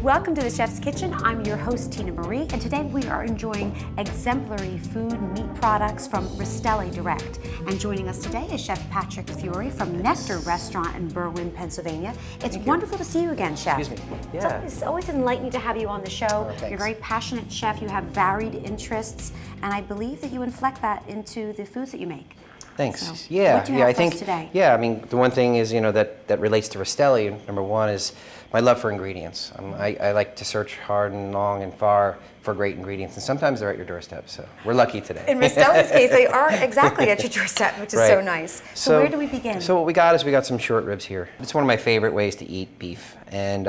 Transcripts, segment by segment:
Welcome to the Chef's Kitchen. I'm your host, Tina Marie, and today we are enjoying exemplary food and meat products from Rastelli Direct. And joining us today is Chef Patrick Feury from Nectar Restaurant in Berwyn, Pennsylvania. It's wonderful to see you again, Chef. Excuse me. Yeah. It's always enlightening to have you on the show. Oh, You're a very passionate chef. You have varied interests, and I believe that you inflect that into the foods that you make. Thanks. So, yeah, what do you have I for think us today? Yeah, I mean the one thing is that relates to Rastelli. Number one is my love for ingredients. I like to search hard and long and far for great ingredients, and sometimes they're at your doorstep. So we're lucky today. In Rastelli's case, they are exactly at your doorstep, which is Right. so nice. So where do we begin? So what we got is we got some short ribs here. It's one of my favorite ways to eat beef, and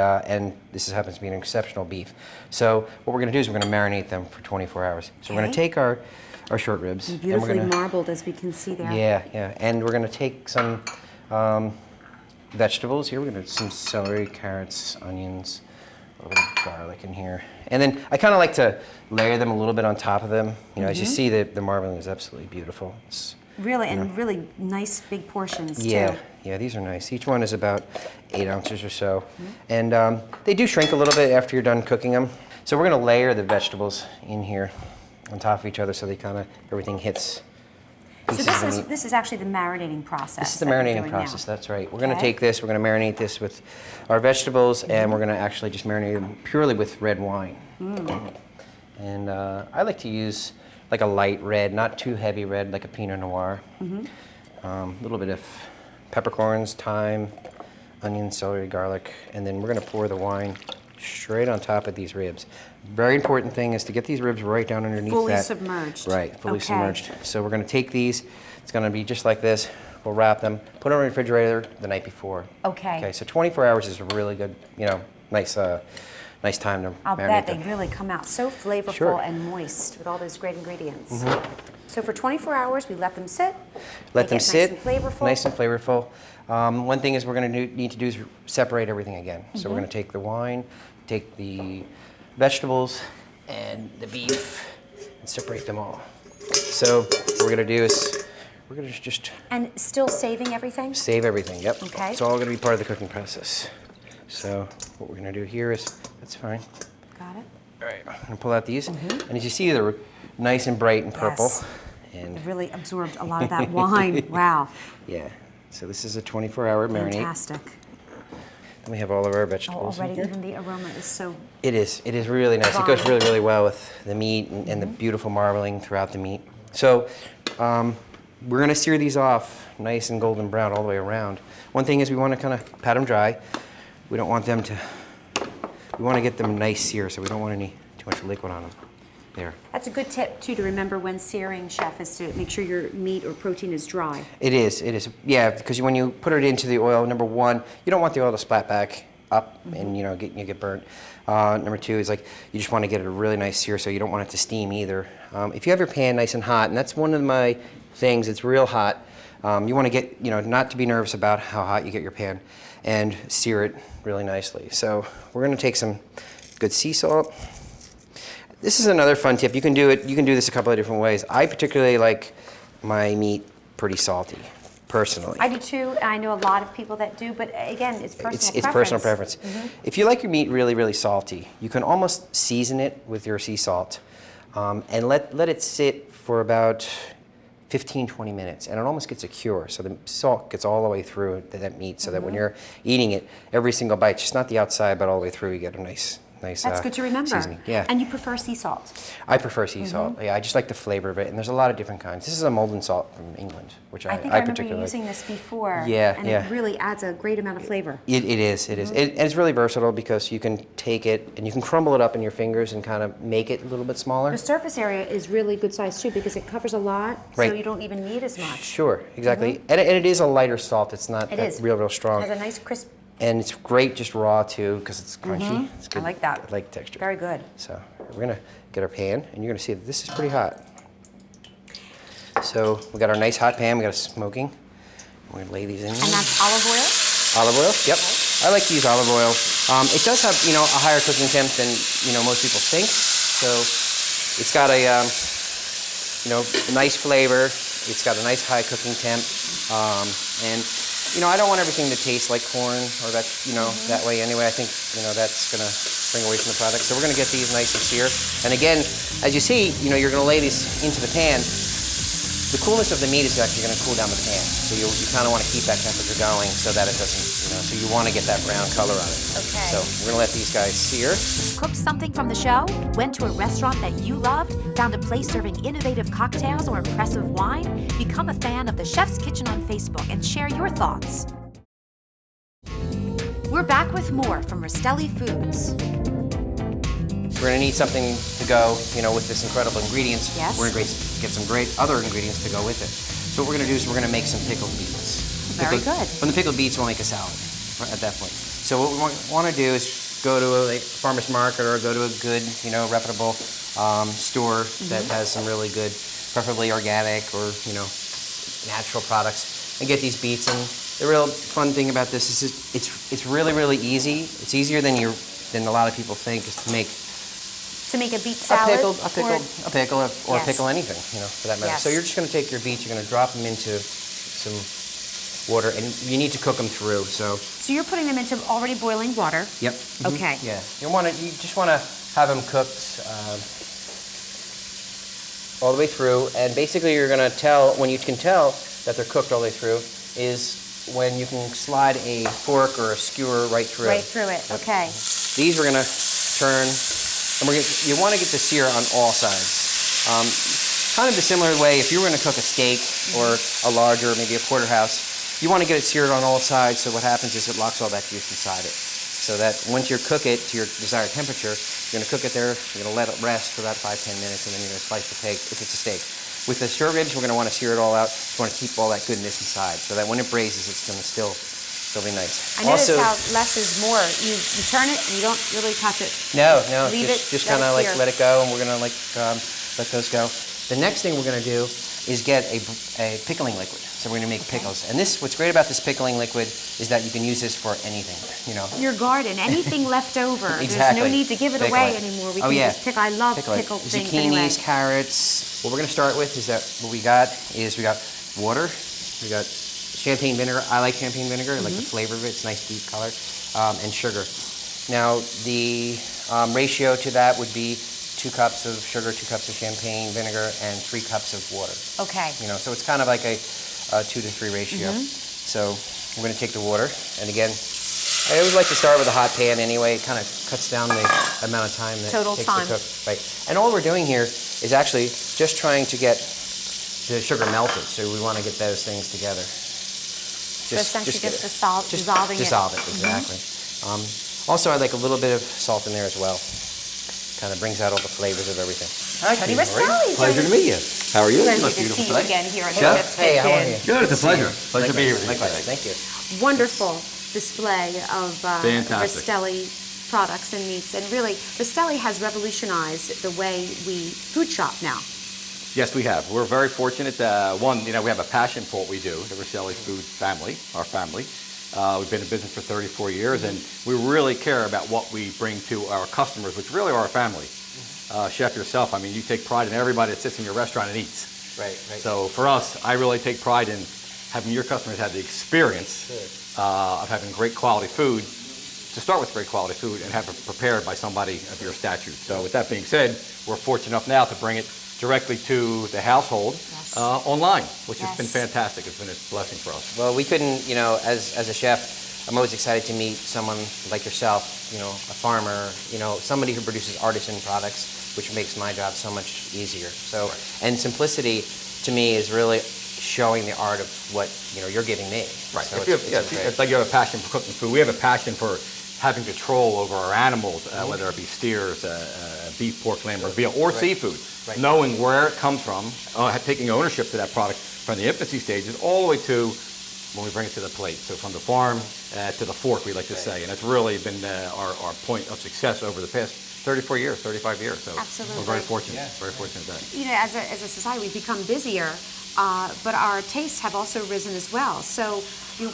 this happens to be an exceptional beef. So what we're going to do is we're going to marinate them for 24 hours. So we're going to take our short ribs. Beautifully and marbled, as we can see there. Yeah, and we're going to take some vegetables here. We're going to do some celery, carrots, onions, a little garlic in here. And then I kind of like to layer them a little bit on top of them. As you see, the marbling is absolutely beautiful. It's, Really, and really nice big portions, too. Yeah, these are nice. Each one is about 8 ounces or so. And they do shrink a little bit after you're done cooking them. So we're going to layer the vegetables in here on top of each other so they kind of, everything hits. So this is actually the marinating process. This is the marinating process, that's right. We're going to take this, we're going to marinate this with our vegetables, and we're going to actually just marinate them purely with red wine. And I like to use like a light red, not too heavy red, like a Pinot Noir. A little bit of peppercorns, thyme, onion, celery, garlic, and then we're going to pour the wine straight on top of these ribs. Very important thing is to get these ribs right down underneath that. Fully submerged. Right, fully submerged. So we're going to take these, it's going to be just like this. We'll wrap them, put them in the refrigerator the night before. Okay. So 24 hours is a really good, nice time to I'll marinate bet them. they really come out so flavorful Sure. and moist with all those great ingredients. So for 24 hours, we let them sit. Let them sit. Nice and flavorful. Nice and flavorful. One thing is we're going to need to do is separate everything again. So we're going to take the wine, take the vegetables and the beef, and separate them all. So what we're going to do is we're going to just And still saving everything? save everything. Yep. Okay. It's all going to be part of the cooking process. So what we're going to do here is, that's fine. Got it. All right, I'm going to pull out these. And as you see, they're nice and bright and purple. Yes. And It really absorbed a lot of that wine. Wow. yeah. So this is a 24-hour marinade. Fantastic. And we have all of our Oh, vegetables in already here. even the aroma is so... It is really nice. It goes really, really well with the meat and the beautiful marbling throughout the meat. So we're going to sear these off nice and golden brown all the way around. One thing is we want to kind of pat them dry. We don't want them to, we want to get them nice sear, so we don't want too much liquid on them. There. That's a good tip, too, to remember when searing, Chef, is to make sure your meat or protein is dry. It is. Yeah, because when you put it into the oil, number one, you don't want the oil to splat back up and you get burnt. Number two is like you just want to get it a really nice sear, so you don't want it to steam either. If you have your pan nice and hot, and that's one of my things, it's real hot. You want to get not to be nervous about how hot you get your pan, and sear it really nicely. So we're going to take some good sea salt. This is another fun tip. You can do this a couple of different ways. I particularly like my meat pretty salty, personally. I do too, and I know a lot of people that do, but again, it's personal preference. It's personal preference. If you like your meat really, really salty, you can almost season it with your sea salt and let it sit for about 15, 20 minutes, and it almost gets a cure. So the salt gets all the way through that meat, so that when you're eating it, every single bite, just not the outside, but all the way through, you get a nice That's good to remember. seasoning. Yeah. And you prefer sea salt? I prefer sea salt. Yeah, I just like the flavor of it, and there's a lot of different kinds. This is a Maldon salt from England, which I think I I remember particularly you using this before. Yeah, and yeah. it really adds a great amount of flavor. It is. And it's really versatile because you can take it and you can crumble it up in your fingers and kind of make it a little bit smaller. The surface area is really good size too because it covers a lot, so Right. you don't even need as much. Sure, exactly. And it is a lighter salt. It's not It is. real strong. It has a nice crisp. And it's great just raw too because it's crunchy. It's good. I like that. I like the texture. Very good. So we're gonna get our pan, and you're gonna see that this is pretty hot. So we got our nice hot pan. We got it smoking. We're gonna lay these in. And that's olive oil? Olive oil. Yep. I like to use olive oil. It does have a higher cooking temp than most people think. So it's got a nice flavor. It's got a nice high cooking temp, and I don't want everything to taste like corn or that, that way anyway. I think, that's going to bring away from the product. So we're going to get these nice and seared. And again, as you see, you're going to lay these into the pan. The coolness of the meat is actually going to cool down the pan. So you kind of want to keep that temperature going so that it doesn't, so you want to get that brown color on it. Okay. So we're going to let these guys sear. Cooked something from the show? Went to a restaurant that you loved? Found a place serving innovative cocktails or impressive wine? Become a fan of the Chef's Kitchen on Facebook and share your thoughts. We're back with more from Rastelli Foods. We're going to need something to go, with this incredible ingredients. Yes. We're going to get some great other ingredients to go with it. So what we're going to do is we're going to make some pickled beets. Very good. From the pickled beets, we'll make a salad at that point. So what we want to do is go to a farmer's market or go to a good, reputable store that has some really good, preferably organic or, natural products, and get these beets. And the real fun thing about this is it's really, really easy. It's easier than a lot of people think is to make a beet salad? A pickle, or pickle anything, for that matter. Yes. So you're just going to take your beets, you're going to drop them into some water, and you need to cook them through. So you're putting them into already boiling water? Yep. Okay. Yeah. You just want to have them cooked all the way through, and basically you're going to tell, when you can tell that they're cooked all the way through, is when you can slide a fork or a skewer right through. Right through it, okay. These we're going to turn. And you want to get the sear on all sides. Kind of a similar way, if you were going to cook a steak or a larger, maybe a porterhouse, you want to get it seared on all sides, so what happens is it locks all that juice inside it. So that once you cook it to your desired temperature, you're going to cook it there, you're going to let it rest for about 5-10 minutes, and then you're going to slice the pig if it's a steak. With the short ribs, we're going to want to sear it all out. You want to keep all that goodness inside, so that when it braises, it's going to still be nice. I noticed how less is more. You turn it and you don't really touch it. No, Leave just kind of like let it go, and we're gonna let those go. The next thing we're gonna do is get a pickling liquid. So we're gonna make pickles. And what's great about this pickling liquid is that you can use this for anything. Your garden, anything left over. Exactly. There's no need to give it away anymore. We can just pick. I love pickled things anyway. Zucchinis, carrots. What we're gonna start with is we got water. We got champagne vinegar. I like champagne vinegar. I like the flavor of it. It's nice, deep color. And sugar. Now, the ratio to that would be 2 cups of sugar, 2 cups of champagne vinegar, and 3 cups of water. Okay. So it's kind of like a 2 to 3 ratio. So we're going to take the water. And again, I always like to start with a hot pan anyway. It kind of cuts down the amount of time that it takes to cook. Right. And all we're doing here is actually just trying to get the sugar melted. So we want to get those things together. Dissolving it. Dissolve it, exactly. Also, I like a little bit of salt in there as well. Kind of brings out all the flavors of everything. Hi, Tony Rastelli. Pleasure to meet you. How are you? Pleasure to see you again here on Chef? Hey, how are you? Good, it's a pleasure. Pleasure to be here with you Likewise, today. thank you. Wonderful display of Fantastic. Rastelli products and meats. And really, Rastelli has revolutionized the way we food shop now. Yes, we have. We're very fortunate. One, we have a passion for what we do, the Rastelli Food family, our family. We've been in business for 34 years, and we really care about what we bring to our customers, which really are our family. Chef yourself, you take pride in everybody that sits in your restaurant and eats. Right. So for us, I really take pride in having your customers have the experience of having great quality food, to start with great quality food, and have it prepared by somebody of your stature. So with that being said, we're fortunate enough now to bring it directly to the household online, which has been fantastic. It's been a blessing for us. Well, we couldn't, as a chef, I'm always excited to meet someone like yourself, a farmer, somebody who produces artisan products, which makes my job so much easier. So, and simplicity to me is really showing the art of what you're giving me. Right. So it's like you have a passion for cooking food. We have a passion for having control over our animals, whether it be steers, beef, pork, lamb, or veal, or seafood. Right. Knowing where it comes from, taking ownership to that product from the infancy stages all the way to when we bring it to the plate. So from the farm to the fork, we like to say. And that's really been our point of success over the past 34 years, 35 years. So Absolutely. We're very fortunate. Very fortunate at that. As a society, we've become busier, but our tastes have also risen as well. So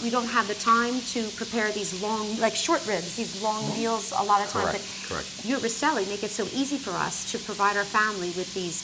we don't have the time to prepare these long, like short ribs, these long meals a lot of times. Correct. You at Rastelli make it so easy for us to provide our family with these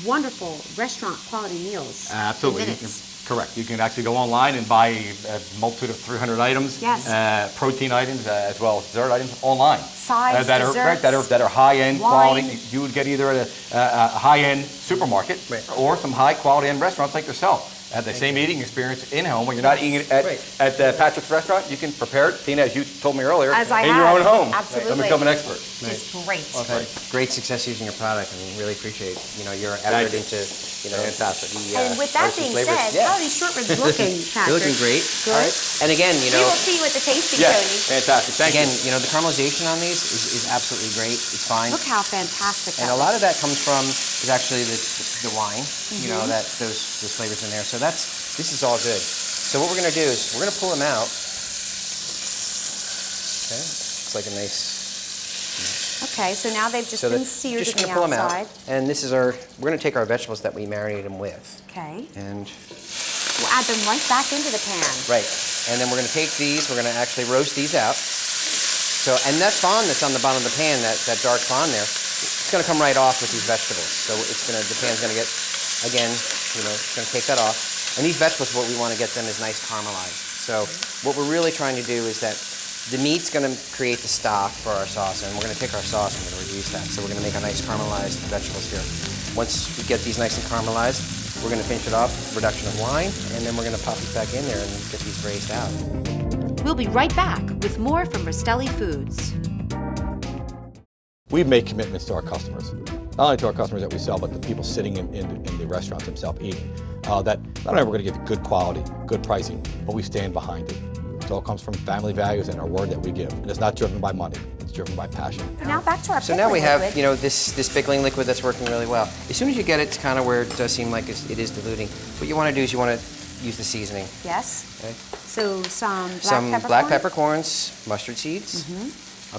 wonderful restaurant quality meals. Absolutely. In minutes. Correct. You can actually go online and buy a multitude of 300 items, Yes. protein items, as well as dessert items online. Sides, that are desserts, that are high-end wine. quality. You would get either at a high-end supermarket or some high-quality end restaurants like yourself. Have the same eating experience in home when you're not eating it at Patrick's restaurant. You can prepare it, Tina, as you told me earlier, As I in your own have. home. Absolutely. And become an expert. It's great. Well, I've had great success using your product, and really appreciate your effort you. into Fantastic. And with that being said, how are these short ribs looking, Patrick? They're looking great. Good. All right. And again, We will see you at the tasting, Yes, Tony. fantastic. Thank again, you. the caramelization on these is absolutely great. It's fine. Look how fantastic And that a lot of that comes from is actually the wine. That those flavors in there. So this is all good. So what we're going to do is we're going to pull them out. Okay, looks like a nice. Okay, so now they've just So been seared just in going the to pull them outside. out, and this is we're going to take our vegetables that we marinated them with, Okay. and We'll add them right back into the pan. right, and then we're going to take these. We're going to actually roast these out. So, and that fond that's on the bottom of the pan, that dark fond there, it's going to come right off with these vegetables. So the pan's going to get, again, it's going to take that off. And these vegetables, what we want to get them is nice caramelized. So what we're really trying to do is that the meat's going to create the stock for our sauce, and we're going to take our sauce and we're going to reduce that. So we're going to make a nice caramelized vegetables here. Once we get these nice and caramelized, we're going to finish it off with reduction of wine, and then we're going to pop these back in there and get these braised out. We'll be right back with more from Rastelli Foods. We've made commitments to our customers, not only to our customers that we sell, but the people sitting in the restaurants themselves eating, that not only are we going to give good quality, good pricing, but we stand behind it. It all comes from family values and our word that we give. And it's not driven by money, it's driven by passion. Now back to our So now we have, liquid. this pickling liquid that's working really well. As soon as you get it to kind of where it does seem like it is diluting, what you want to do is you want to use the seasoning. Yes. Okay? So some Some black peppercorns, mustard seeds,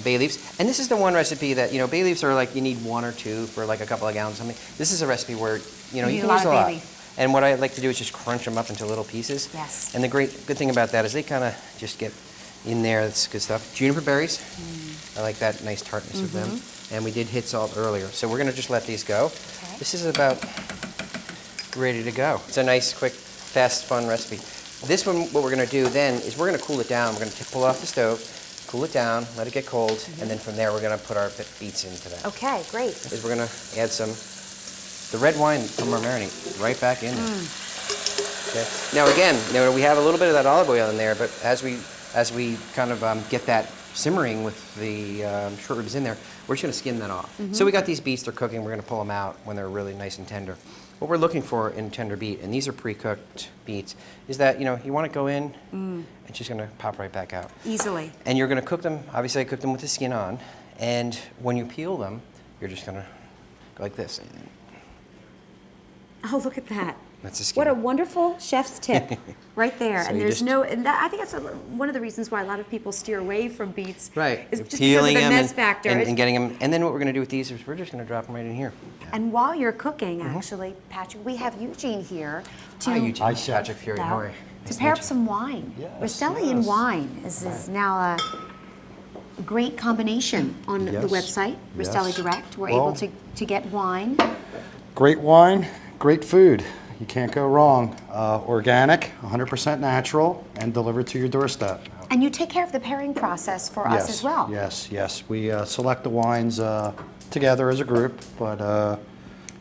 bay leaves. And this is the one recipe that, bay leaves are like you need 1 or 2 for like a couple of gallons or something. This is a recipe where, you need can a lot use of a lot. bay leaf. And what I like to do is just crunch them up into little pieces. Yes. And the good thing about that is they kind of just get in there. That's good stuff. Juniper berries. I like that nice tartness of them. And we did hit salt earlier. So we're going to just let these go. Okay. This is about ready to go. It's a nice, quick, fast, fun recipe. This one, what we're going to do then is we're going to cool it down. We're going to pull it off the stove, cool it down, let it get cold, and then from there we're going to put our beets into that. Okay, great. Is we're going to add the red wine from our marinade right back in there. Okay. Now again, we have a little bit of that olive oil in there, but as we kind of get that simmering with the short ribs in there, we're just going to skim that off. So we got these beets, they're cooking, we're going to pull them out when they're really nice and tender. What we're looking for in tender beet, and these are pre-cooked beets, is that you want to go in and it's just going to pop right back out. Easily. And you're going to cook them, obviously I cook them with the skin on, and when you peel them, you're just going to go like this. Oh, look at that. That's the skin. What a wonderful chef's tip right there. So and you there's just- I think that's one of the reasons why a lot of people steer away from beets. Right. Is just because of Peeling the them mess factor. and getting them. And then what we're going to do with these is we're just going to drop them right in here. And while you're cooking, actually, Patrick, we have Eugene here to Hi, Eugene. Hi, Chef. Patrick Feury. How are you? to pair up some wine. Yes, Rastelli and yes. wine is now a great combination on the Yes, website, yes. Rastelli Direct. We're Well- able to get wine. Great wine, great food. You can't go wrong. Organic, 100% natural, and delivered to your doorstep. And you take care of the pairing process for us as well. Yes. We select the wines together as a group, but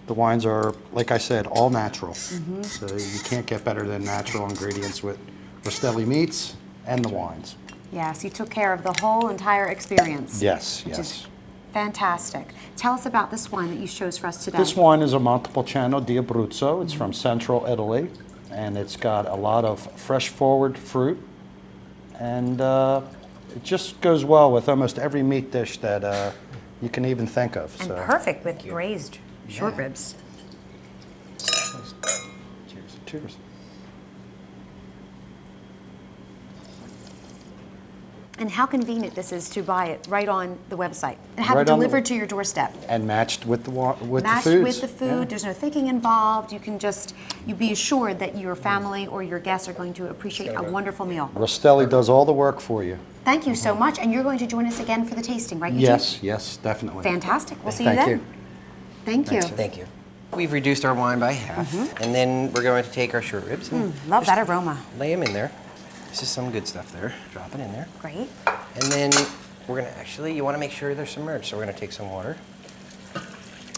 the wines are, like I said, all natural. So you can't get better than natural ingredients with Rastelli meats and the wines. Yes, you took care of the whole entire experience. Yes, Which yes. is fantastic. Tell us about this wine that you chose for us today. This wine is a Montepulciano di Abruzzo. It's from central Italy, and it's got a lot of fresh forward fruit, and it just goes well with almost every meat dish that you can even think of. And So. perfect with braised short ribs. Cheers. Cheers. And how convenient this is to buy it right on the website and have it Right on the- delivered to your doorstep. And matched with the Matched foods. with the food, Yeah. there's no thinking involved. You can just, you be assured that your family or your guests are going to appreciate a wonderful meal. Rastelli does all the work for you. Thank you so much. And you're going to join us again for the tasting, right, Eugene? Yes, definitely. Fantastic. We'll see you then. Thank you. Thank you. Thank you. We've reduced our wine by half, and then we're going to take our short ribs and Love that aroma. lay them in there. This is some good stuff there. Drop it in there. Great. And then we're gonna actually, you wanna make sure they're submerged, so we're gonna take some water.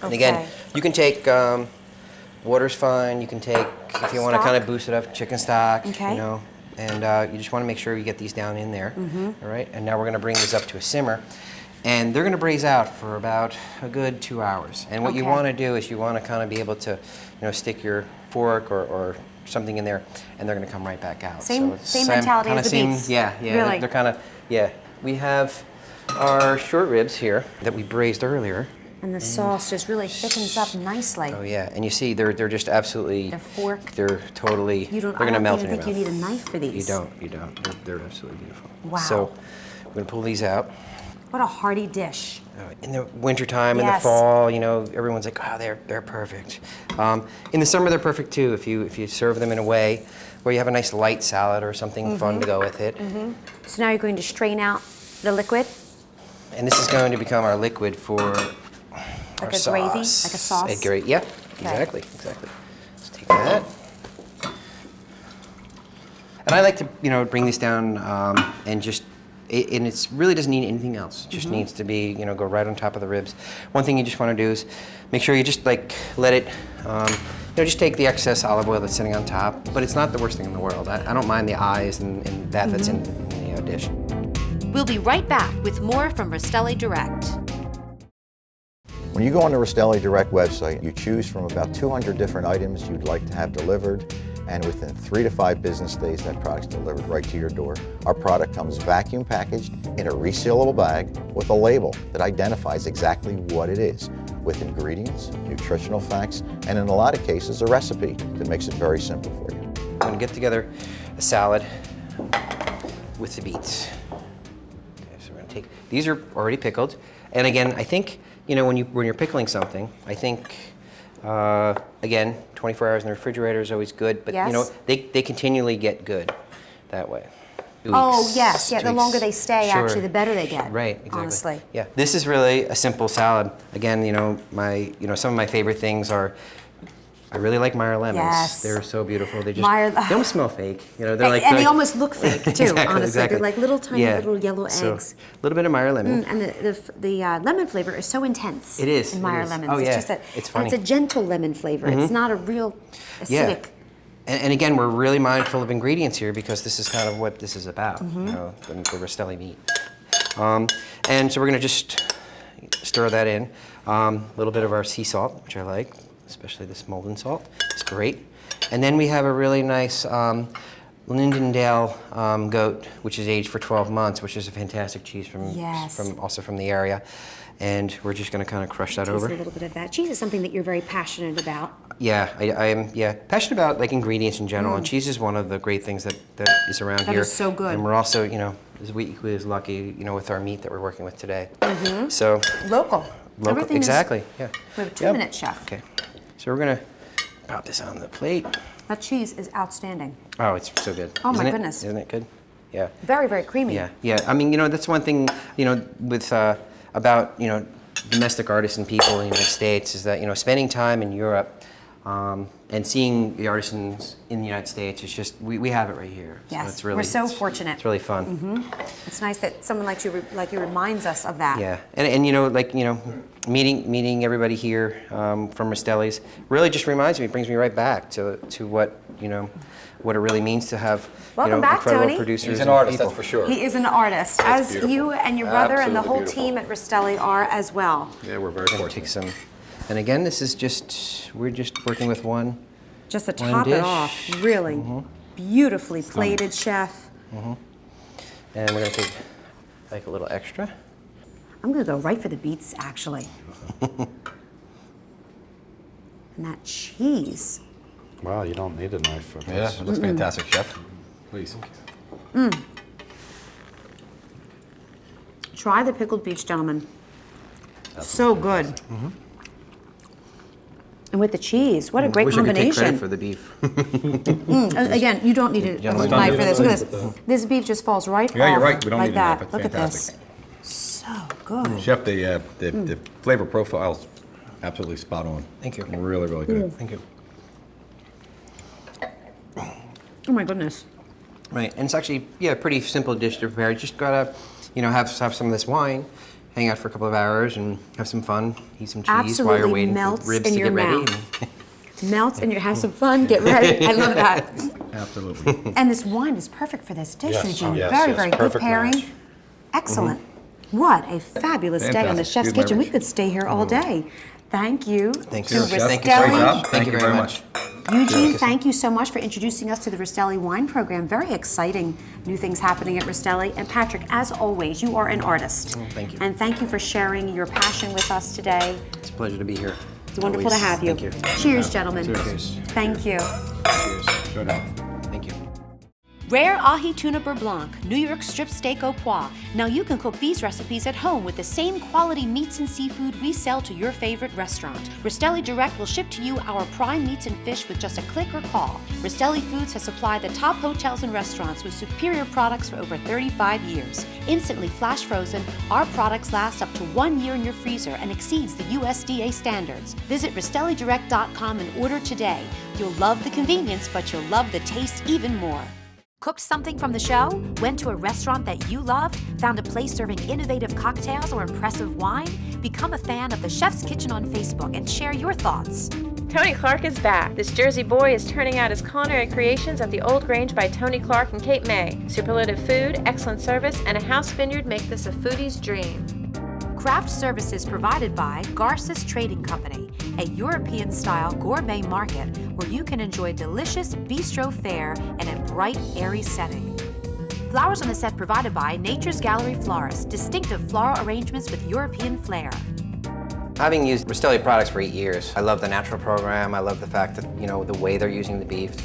And again, Okay. you can take, water's fine, you can take, if you wanna Stock? kind of boost it up, chicken stock, Okay. you know, and you just wanna make sure you get these down in there, all right? And now we're gonna bring these up to a simmer, and they're gonna braise out for about a good 2 hours. And what you Okay. wanna do is you wanna kind of be able to, stick your fork or something in there, and they're gonna come right back out. Same- it's same mentality kinda as the same- beets. Yeah, Really? they're kind of, yeah. We have our short ribs here that we braised earlier. And the sauce just really thickens up nicely. Oh yeah, and you see they're just absolutely. They're forked. They're totally. You don't. They're I gonna don't melt even in your think you mouth. need a knife for these. You don't. They're absolutely beautiful. Wow. So we're gonna pull these out. What a hearty dish. In the wintertime, in the Yes. fall, everyone's like, oh, they're perfect. In the summer, they're perfect too. If you serve them in a way where you have a nice light salad or something fun to go with it. So now you're going to strain out the liquid, And this is going to become our liquid for our like a sauce. gravy, like a sauce. A gravy, yep, exactly. Let's take that. And I like to, bring this down and just, and it really doesn't need anything else. It just needs to be, go right on top of the ribs. One thing you just want to do is make sure you just let it, just take the excess olive oil that's sitting on top. But it's not the worst thing in the world. I don't mind the eyes and that's in the dish. We'll be right back with more from Rastelli Direct. When you go on the Rastelli Direct website, you choose from about 200 different items you'd like to have delivered, and within 3 to 5 business days, that product's delivered right to your door. Our product comes vacuum packaged in a resealable bag with a label that identifies exactly what it is, with ingredients, nutritional facts, and in a lot of cases, a recipe that makes it very simple for you. I'm gonna get together a salad with the beets. Okay, so we're gonna take, these are already pickled. And again, I think, when you're pickling something, I think, again, 24 hours in the refrigerator is always good, but Yes. they continually get good that way. 2 Oh, weeks, yes. Yeah, 2 the weeks. longer they stay, Sure. actually, the better they get. Right, exactly. Honestly. Yeah, this is really a simple salad. Again, some of my favorite things are, I really like Meyer lemons. Yes. They're so beautiful. They just, Meyer- they almost smell fake. They're And, like, and they almost look fake, too, Exactly, honestly. exactly. They're like little tiny Yeah. little yellow So, eggs. a little bit of Meyer lemon. And the lemon flavor is so intense. It is, In it Meyer is. lemons. Oh, yeah. It's just It's and funny. it's a gentle lemon flavor. It's not a real Yeah. acidic. And again, we're really mindful of ingredients here because this is kind of what this is about, Mm-hmm. the Rastelli meat. And so we're going to just stir that in. A little bit of our sea salt, which I like, especially this Molden salt. It's great. And then we have a really nice Lindendale goat, which is aged for 12 months, which is a fantastic cheese Yes. from the area. And we're just going to kind of crush that Taste over. a little bit of that. Cheese is something that you're very passionate about. Yeah, I am passionate about like ingredients in general, and cheese is one of the great things that is around That here. is so good. And we're also, we equally as lucky, with our meat that we're working with today. So Local. local, Everything exactly. Is, Yeah. we have a 2-minute chef. Okay, so we're gonna pop this on the plate. That cheese is outstanding. Oh, it's so good. Oh, my Isn't it? goodness. Isn't it good? Yeah. Very, very creamy. Yeah. I mean, that's one thing, with about domestic artisan people in the United States is that spending time in Europe and seeing the artisans in the United States is just we have it right here. Yes, So it's really, we're so it's- fortunate. It's really fun. It's nice that someone like you reminds us of that. Yeah, and meeting everybody here from Rastelli's really just reminds me, brings me right back to what what it really means to have Welcome back, incredible Tony. producers. He's an and artist, people. that's for sure. He is an artist, as beautiful. you and your brother and the Absolutely whole beautiful. team at Rastelli are as well. Yeah, we're very We're gonna take fortunate. some, and again, we're just working with one. Just to One top it dish. off, really beautifully plated, chef. And we're gonna take like a little extra. I'm gonna go right for the beets, actually. And that cheese. Wow, you don't need a knife for Yeah, this. it looks fantastic, chef. Please. Try the pickled beets, gentlemen. So good. And with the cheese, what a great Wish I could take combination. credit for the beef. Again, you don't need a Gentlemen, knife don't for need this. a Look at this. This beef just falls right Yeah, off you're right. We don't like need a knife. that. It's Look fantastic. at this. So good. Chef, the flavor profiles Absolutely spot on. Thank you. Really, really good. Thank you. Oh my goodness. Right, and it's actually, yeah, a pretty simple dish to prepare. You just gotta, have some of this wine, hang out for a couple of hours, and have some fun. Eat some cheese while you're Absolutely waiting for melts ribs in to your get ready. mouth. Melts and you have some fun, get ready. I love that. Absolutely. And this wine is perfect for this dish, Yes, Eugene. yes, Very, yes, very good perfect pairing. match. Excellent. What a fabulous day on the Fantastic. Chef's Good Kitchen. We beverage. could stay here all day. Thank you Thanks, to Chef. Thank you. Rastelli. Great job. Thank you very much. Eugene, thank you so much for introducing us to the Rastelli wine program. Very exciting new things happening at Rastelli. And Patrick, as always, you are an artist. Thank you. And thank you for sharing your passion with us today. It's a pleasure to be here. It's wonderful to Always. have you. Thank you. Cheers, gentlemen. Cheers. Thank you. Cheers. Good help. Thank you. Rare ahi tuna beurre blanc, New York strip steak au pois. Now you can cook these recipes at home with the same quality meats and seafood we sell to your favorite restaurant. Rastelli Direct will ship to you our prime meats and fish with just a click or call. Rastelli Foods has supplied the top hotels and restaurants with superior products for over 35 years. Instantly flash frozen, our products last up to 1 year in your freezer and exceeds the USDA standards. Visit RastelliDirect.com and order today. You'll love the convenience, but you'll love the taste even more. Cooked something from the show? Went to a restaurant that you loved? Found a place serving innovative cocktails or impressive wine? Become a fan of the Chef's Kitchen on Facebook and share your thoughts. Tony Clark is back. This Jersey boy is turning out his culinary creations at the Old Grange by Tony Clark and Cape May. Superlative food, excellent service, and a house vineyard make this a foodie's dream. Craft services provided by Garces Trading Company, a European-style gourmet market where you can enjoy delicious bistro fare in a bright, airy setting. Flowers on the set provided by Nature's Gallery Florists, distinctive floral arrangements with European flair. Having used Rastelli products for 8 years, I love the natural program. I love the fact that, the way they're using the beef,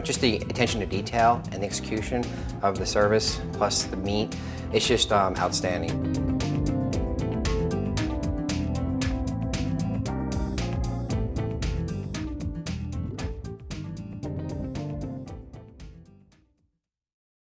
just the attention to detail and the execution of the service, plus the meat. It's just outstanding.